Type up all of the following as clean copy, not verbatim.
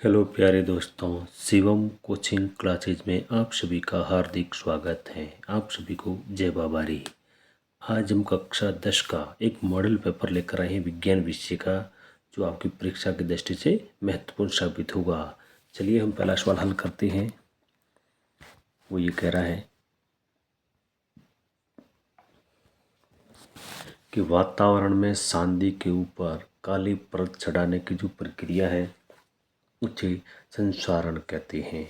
Hello प्यारे दोस्तों, Shivam coaching classes में आप सभी का हार्दिक स्वागत है। आप सभी को जय बाबारी। आज हम कक्षा 10 का एक मॉडल पेपर लेकर आए हैं विज्ञान विषय का, जो आपकी परीक्षा की दृष्टि से महत्वपूर्ण साबित होगा। चलिए हम पहला सवाल हल करते हैं। वो ये कह रहा है कि वातावरण में सांदी के ऊपर काली परत चढ़ाने की जो प्रक्रिया है उसे संसारण कहते हैं।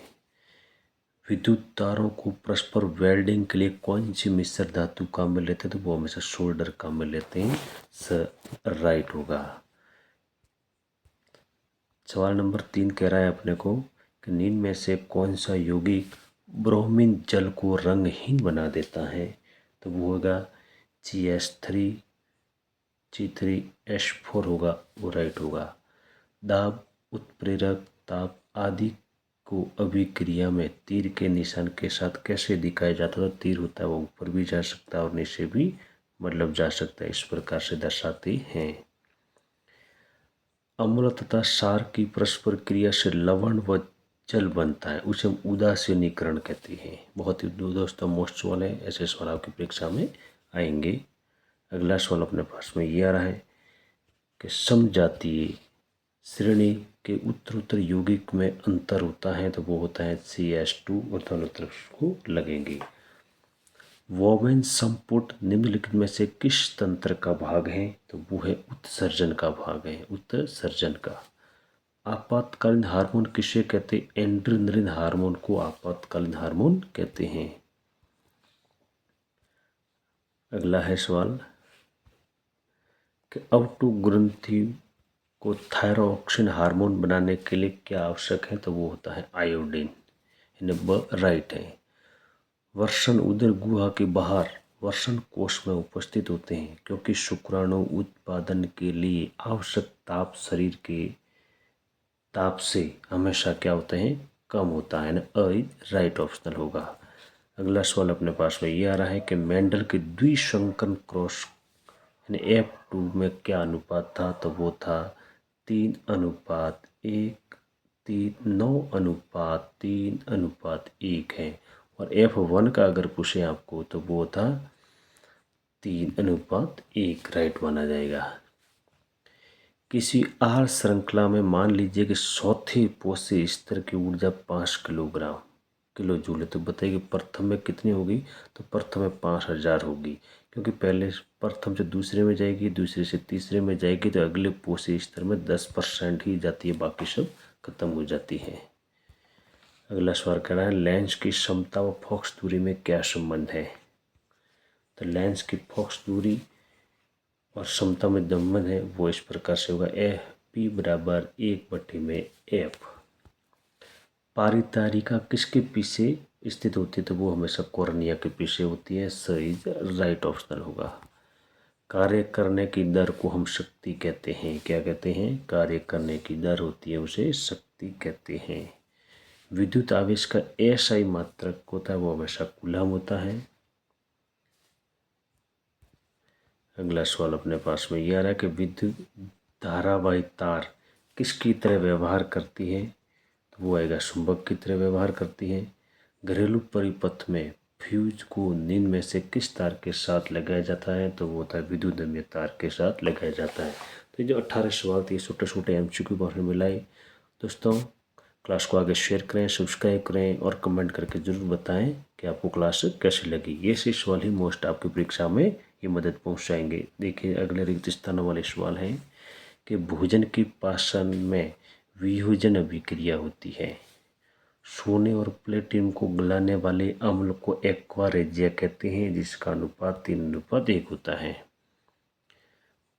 विद्युत तारों को परस्पर वेल्डिंग के लिए कौन सी मिश्र धातु काम में लेते हैं? तो वो हमेशा सोल्डर काम में लेते हैं। राइट होगा। सवाल नंबर 3 कह रहा है अपने को कि निम्न में से कौन सा यौगिक ब्रोमीन जल को रंगहीन बना देता है? तो वो होगा CH3 C3H4 होगा, वो राइट होगा। दाब, उत्प्रेरक, ताप आदि को अभिक्रिया में तीर के निशान के साथ कैसे दिखाया जाता है? तो तीर होता है वो ऊपर भी जा सकता है और नीचे भी जा सकता है। इस प्रकार से दर्शाते हैं। अम्ल तथा क्षार की परस्पर क्रिया से लवण व जल बनता है, उसे हम उदासीनीकरण कहते हैं। बहुत ही दोस्तों मोस्ट सवाल है, ऐसे सवाल आपकी परीक्षा में आएंगे। अगला सवाल अपने पास में ये आ रहा है कि समजातीय श्रेणी के उत्तरोत्तर यौगिक में अंतर होता है, तो वो होता है CH2 और दोनों तरफ को लगेंगे। वोवेन संपुट निम्नलिखित में से किस तंत्र का भाग है? तो वो है उत्सर्जन का भाग है, उत्सर्जन का। आपातकालीन हार्मोन किसे कहते हैं? एंड्रेनलिन हार्मोन को आपातकालीन हार्मोन कहते हैं। अगला है सवाल कि अवटु ग्रंथि को थायरॉक्सिन हार्मोन बनाने के लिए क्या आवश्यक है? तो वो होता है आयोडीन। राइट है। वर्षण उदर गुहा के बाहर वर्षण कोश में उपस्थित होते हैं, क्योंकि शुक्राणु उत्पादन के लिए आवश्यक ताप शरीर के ताप से हमेशा क्या होते हैं? कम होता है ना। राइट ऑप्शनल होगा। अगला सवाल अपने पास में ये आ रहा है कि मेंडल के द्विसंकरण क्रॉस F2 में क्या अनुपात था? तो वो था 3:1, 9:3:1 है। और F1 का अगर पूछे आपको तो वो था 3:1, राइट माना जाएगा। किसी आहार श्रृंखला में मान लीजिए कि चौथे पोषक स्तर की ऊर्जा 5 किलो जूल है, तो बताइए प्रथम में कितनी होगी? तो प्रथम में 5000 होगी, क्योंकि पहले प्रथम से दूसरे में जाएगी, दूसरे से तीसरे में जाएगी, तो अगले पोषक स्तर में 10% ही जाती है, बाकी सब खत्म हो जाती है। अगला सवाल कह रहा है लेंस की समता व फोकस दूरी में क्या संबंध है? तो लेंस की फोकस दूरी और समता में संबंध है वो इस प्रकार से होगा P बराबर 1/F। पारितारिका किसके पीछे स्थित होती है? तो वो हमेशा कॉर्निया के पीछे होती है। सही राइट ऑप्शनल होगा। कार्य करने की दर को हम शक्ति कहते हैं। क्या कहते हैं? कार्य करने की दर होती है उसे शक्ति कहते हैं। विद्युत आवेश का SI मात्रक होता है वो हमेशा कूलम होता है। अगला सवाल अपने पास में ये आ रहा है कि विद्युत धारावाही तार किसकी तरह व्यवहार करती है? तो वो आएगा चुंबक की तरह व्यवहार करती है। घरेलू परिपथ में फ्यूज को निम्न में से किस तार के साथ लगाया जाता है? तो वो होता है विद्युतमय तार के साथ लगाया जाता है। तो ये जो 18 सवाल थे छोटे छोटे MCQ बारे में मिलाए। दोस्तों क्लास को आगे शेयर करें, सब्सक्राइब करें और कमेंट करके ज़रूर बताएं कि आपको क्लास कैसी लगी। ये से सवाल ही मोस्ट आपकी परीक्षा में ये मदद पहुंचाएंगे। देखिए अगले रिक्त स्थानों वाले सवाल हैं कि भोजन की पाचन में वियोजन अभिक्रिया होती है। सोने और प्लेटिनम को गलाने वाले अम्ल को एक्वा रेजिया कहते हैं, जिसका अनुपात 3:1 होता है।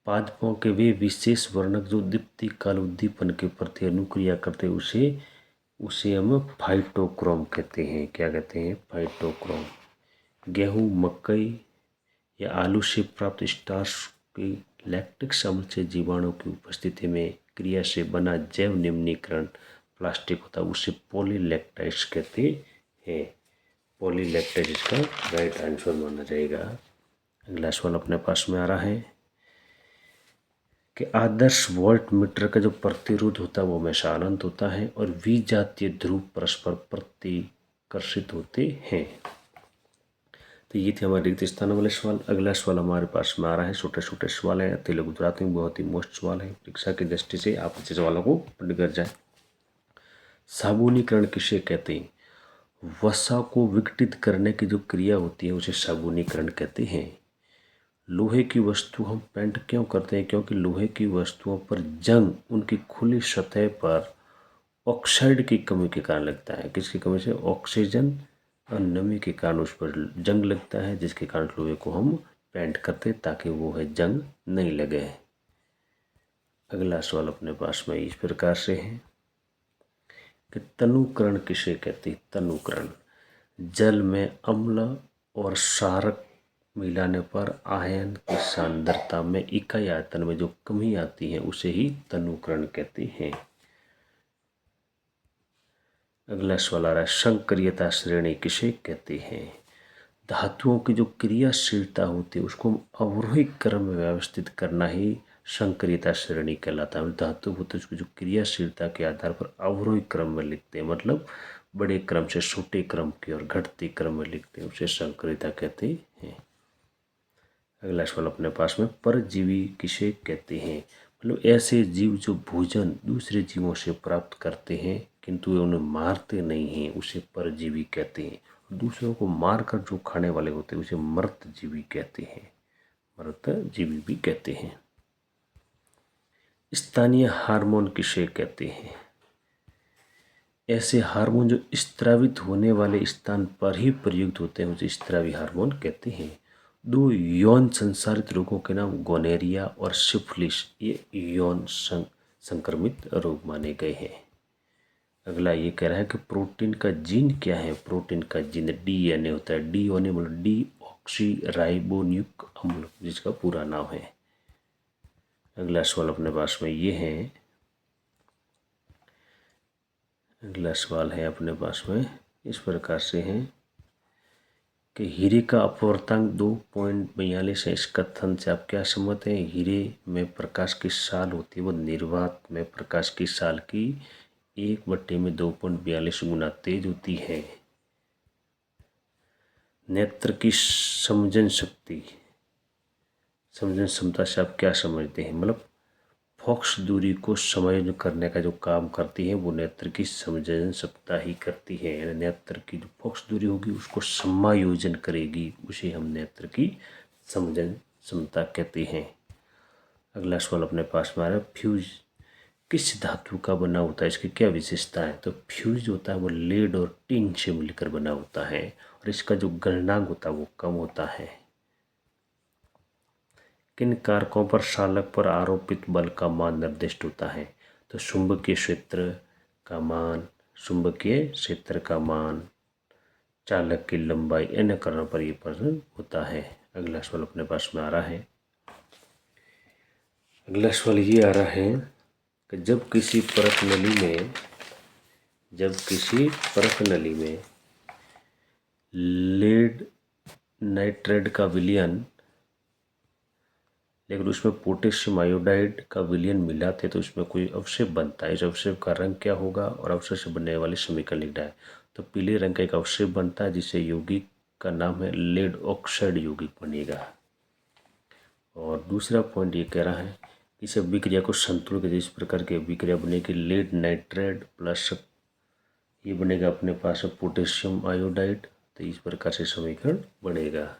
पादपों के वे विशेष वर्णक जो दीप्तिकाल उद्दीपन के प्रति अनुक्रिया करते हैं उसे हम फाइटोक्रोम कहते हैं। क्या कहते हैं? फाइटोक्रोम। गेहूं, मकई या आलू से प्राप्त स्टार्च की लैक्टिक अम्ल से जीवाणु की उपस्थिति में क्रिया से बना जैव निम्नीकरण प्लास्टिक होता है, उसे पॉलीलैक्टाइड्स कहते हैं। पॉलीलैक्टाइड इसका राइट आंसर माना जाएगा। अगला सवाल अपने पास में आ रहा है कि आदर्श वोल्ट मीटर का जो प्रतिरोध होता है वो हमेशा अनंत होता है और विजातीय ध्रुव परस्पर प्रतिकर्षित होते हैं। तो ये थे हमारे रिक्त स्थानों वाले सवाल। अगला सवाल हमारे पास में आ रहा है, छोटे छोटे सवाल है, तेलुगु गुजराती में बहुत ही मोस्ट सवाल है। परीक्षा की दृष्टि से आप अच्छे सवालों को पढ़ कर जाए। साबुनीकरण किसे कहते हैं? वसा को विघटित करने की जो क्रिया होती है उसे साबुनीकरण कहते हैं। लोहे की वस्तु हम पेंट क्यों करते हैं? क्योंकि लोहे की वस्तुओं पर जंग उनकी खुली सतह पर ऑक्साइड की कमी के कारण लगता है। किसकी कमी से? ऑक्सीजन और नमी के कारण उस पर जंग लगता है, जिसके कारण लोहे को हम पेंट करते ताकि वो है जंग नहीं लगे। अगला सवाल अपने पास में इस प्रकार से है कि तनुकरण किसे कहते हैं? तनुकरण जल में अम्ल और क्षारक मिलाने पर आयन की सांद्रता में इकाई आयतन में जो कमी आती है उसे ही तनुकरण कहते हैं। अगला सवाल आ रहा है, संक्रियता श्रेणी किसे कहते हैं? धातुओं की जो क्रियाशीलता होती है उसको अवरोही क्रम में व्यवस्थित करना ही संक्रियता श्रेणी कहलाता है। धातु होती है उसकी जो क्रियाशीलता के आधार पर अवरोही क्रम में लिखते हैं, मतलब बड़े क्रम से छोटे क्रम की और घटते क्रम में लिखते हैं, उसे संक्रियता कहते हैं। अगला सवाल अपने पास में, परजीवी किसे कहते हैं? मतलब ऐसे जीव जो भोजन दूसरे जीवों से प्राप्त करते हैं किंतु वे उन्हें मारते नहीं हैं, उसे परजीवी कहते हैं। दूसरों को मारकर जो खाने वाले होते हैं उसे मृतजीवी कहते हैं, मृतजीवी भी कहते हैं। स्थानीय हार्मोन किसे कहते हैं? ऐसे हार्मोन जो स्त्रावित होने वाले स्थान पर ही प्रयुक्त होते हैं उसे स्त्रावी हार्मोन कहते हैं। दो यौन संसारित रोगों के नाम गोनेरिया और सिफिलिस, ये यौन संक्रमित रोग माने गए हैं। अगला ये कह रहा है कि प्रोटीन का जीन क्या है? प्रोटीन का जीन डीएनए होता है। डीएनए मतलब डी ऑक्सी राइबोन्यूक्लिक अम्ल, जिसका पूरा नाम है। अगला सवाल अपने पास में ये है, अगला सवाल है अपने पास में इस प्रकार से है कि हीरे का अपवर्तनांक 2.42 है। इस कथन से आप क्या समझते हैं? हीरे में प्रकाश की साल होती है वो निर्वात में प्रकाश की साल की 1/2.42 गुना तेज होती है। नेत्र की समझन शक्ति, समझन क्षमता से आप क्या समझते हैं? मतलब फोकस दूरी को समायोजन करने का जो काम करती है वो नेत्र की समझन क्षमता ही करती है। यानी नेत्र की जो फोकस दूरी होगी उसको समायोजन करेगी, उसे हम नेत्र की समझन क्षमता कहते हैं। अगला सवाल अपने पास में आ रहा है, फ्यूज किस धातु का बना होता है? इसकी क्या विशेषता है? तो फ्यूज होता है वो लेड और टिन से मिलकर बना होता है और इसका जो गलनांक होता है वो कम होता है। किन कारकों पर चालक पर आरोपित बल का मान निर्दिष्ट होता है? तो चुंबकीय क्षेत्र का मान, चुंबकीय क्षेत्र का मान, चालक की लंबाई, इन कारणों पर यह प्रश्न होता है। अगला सवाल अपने पास में आ रहा है, अगला सवाल ये आ रहा है कि जब किसी परख नली में लेड नाइट्रेट का विलयन, लेकिन उसमें पोटेशियम आयोडाइड का विलयन मिलाते तो उसमें कोई अवशेष बनता है। इस अवशेष का रंग क्या होगा और अवशेष से बनने वाली समीकरण लिखना है। तो पीले रंग का एक अवशेष बनता है जिसे यौगिक का नाम है लेड ऑक्साइड यौगिक बनेगा। और दूसरा पॉइंट ये कह रहा है कि इस अभिक्रिया को संतुलन के जिस प्रकार की अभिक्रिया बनेगी, लेड नाइट्रेट प्लस ये बनेगा अपने पास पोटेशियम आयोडाइड, तो इस प्रकार से समीकरण बनेगा।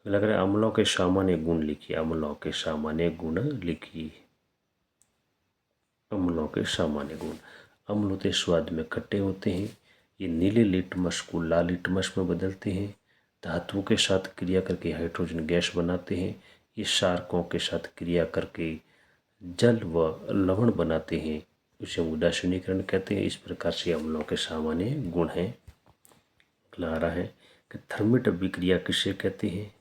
लग रहा है अम्लों के सामान्य गुण लिखिए, अम्लों के सामान्य गुण लिखिए। अम्लों के सामान्य गुण, अम्ल होते स्वाद में खट्टे होते हैं, ये नीले लिटमस को लाल लिटमस में बदलते हैं, धातुओं के साथ क्रिया करके हाइड्रोजन गैस बनाते हैं, ये क्षारकों के साथ क्रिया करके जल व लवण बनाते हैं, उसे हम उदासीनीकरण कहते हैं। इस प्रकार से अम्लों के सामान्य गुण हैं। अगला आ रहा है कि थर्मिट अभिक्रिया किसे कहते हैं?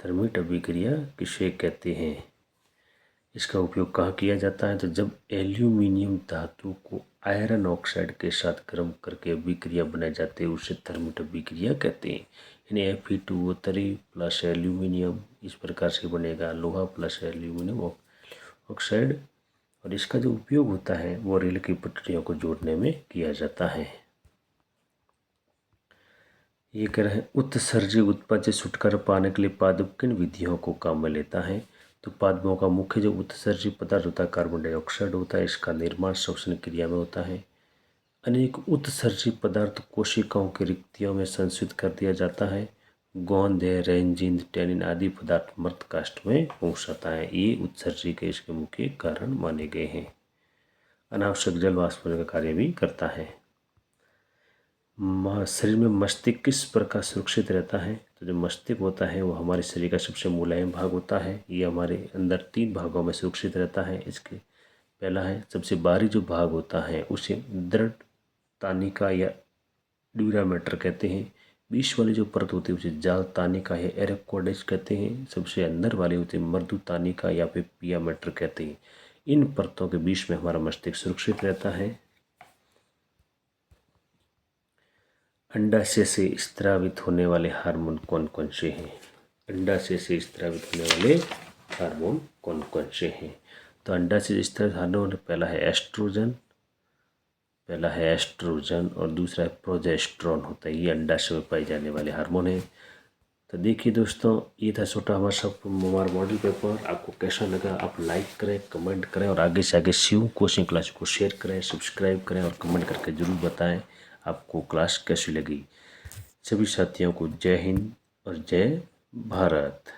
थर्मिट अभिक्रिया किसे कहते हैं? इसका उपयोग कहाँ किया जाता है? तो जब एल्यूमिनियम धातु को आयरन ऑक्साइड के साथ गर्म करके अभिक्रिया बनाई जाती है उसे थर्मिट अभिक्रिया कहते हैं। यानी Fe2O3 प्लस एल्यूमिनियम इस प्रकार से बनेगा लोहा प्लस एल्यूमिनियम ऑक्साइड। और इसका जो उपयोग होता है वो रेल की पटरियों को जोड़ने में किया जाता है। ये कह रहे हैं उत्सर्जी उत्पाद से छुटकारा पाने के लिए पादप किन विधियों को काम में लेता है। तो पादपों का मुख्य जो उत्सर्जी पदार्थ होता है कार्बन डाइऑक्साइड होता है। इसका निर्माण श्वसन क्रिया में होता है। अनेक उत्सर्जी पदार्थ कोशिकाओं की रिक्तियों में संचित कर दिया जाता है। गोंद रेंजिन टेनिन आदि पदार्थ मृत काष्ठ में पहुंच जाता है। ये उत्सर्जी के इसके मुख्य कारण माने गए हैं। अनावश्यक जल वाष्पन का कार्य भी करता है। शरीर में मस्तिष्क किस प्रकार सुरक्षित रहता है। तो जो मस्तिष्क होता है वो हमारे शरीर का सबसे मुलायम भाग होता है। ये हमारे अंदर 3 भागों में सुरक्षित रहता है। इसके पहला है सबसे बाहरी जो भाग होता है उसे दृढ़ तानिका या ड्यूरामेटर कहते हैं। बीच वाली जो परत होती है उसे जाल तानिका या एरेकोडेक्स कहते हैं। सबसे अंदर वाले उसे मृदु तानिका या फिर पियामेटर कहते हैं। इन परतों के बीच में हमारा मस्तिष्क सुरक्षित रहता है। अंडाशय से स्त्रावित होने वाले हार्मोन कौन कौन से हैं। अंडाशय से स्त्रावित होने वाले हार्मोन कौन कौन से हैं। तो अंडाशय से स्त्रावित हार्मोन पहला है एस्ट्रोजन और दूसरा है प्रोजेस्टेरोन होता है। ये अंडाशय में पाए जाने वाले हार्मोन है। तो देखिए दोस्तों, ये था छोटा हमारा मॉडल पेपर। आपको कैसा लगा आप लाइक करें, कमेंट करें और आगे से आगे शिव कोचिंग क्लास को शेयर करें, सब्सक्राइब करें और कमेंट करके ज़रूर बताएं आपको क्लास कैसी लगी। सभी साथियों को जय हिंद और जय भारत।